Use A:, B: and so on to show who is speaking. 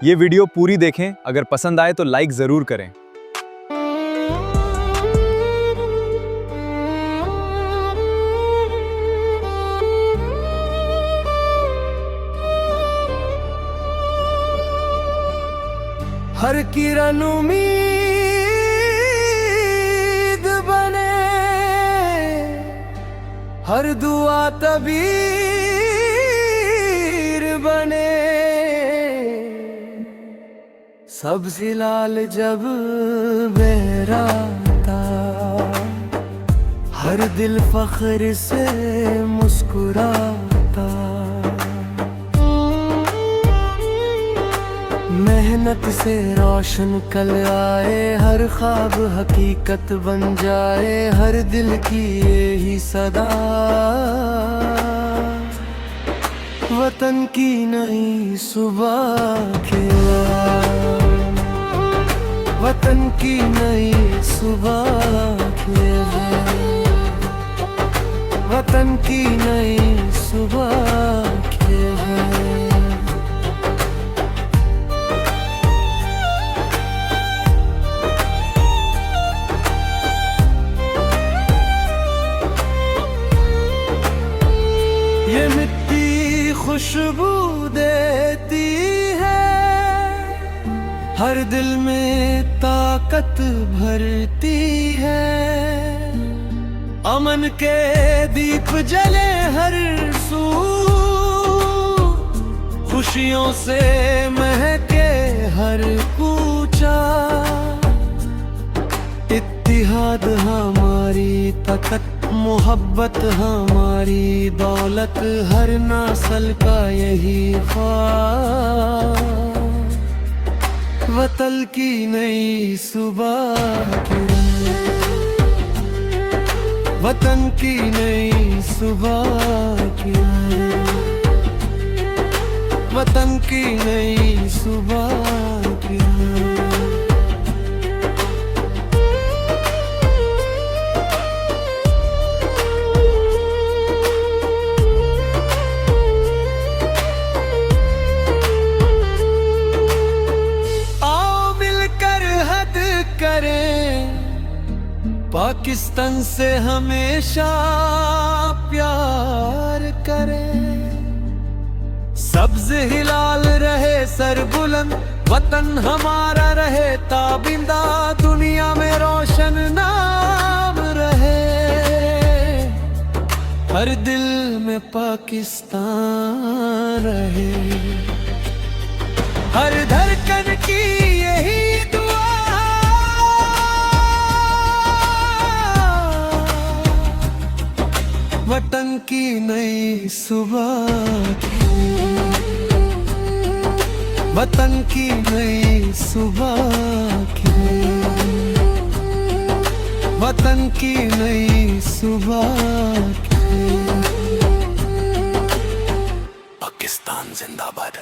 A: ये वीडियो पूरी देखें, अगर पसंद आए तो लाइक जरूर करें।
B: हर किरण उम्मीद बने, हर दुआ तबीर बने। सब्ज़ी लाल जब बहराता, हर दिल फख्र से मुस्कुराता। मेहनत से रोशन कल आए, हर ख्वाब हकीकत बन जाए। हर दिल की यही सदा, वतन की नई सुबह के, वतन की नई सुबह के, वतन की नई सुबह के है। ये मिट्टी खुशबू देती है, हर दिल में ताकत भरती है। अमन के दीप जले हर सू, खुशियों से महके हर कूचा। इत्तिहाद हमारी ताकत, मोहब्बत हमारी दौलत। हर नस्ल का यही ख्वाब, वतन की नई सुबह की, वतन की नई सुबह की, वतन की नई सुबह की। पाकिस्तान से हमेशा प्यार करें, सब्ज़ हिलाल रहे सर बुलंद। वतन हमारा रहे ताबिंदा, दुनिया में रोशन नाम रहे। हर दिल में पाकिस्तान रहे, हर धड़कन की यही दुआ। वतन की नई सुबह की, वतन की नई सुबह की, वतन की नई सुबह की। पाकिस्तान जिंदाबाद।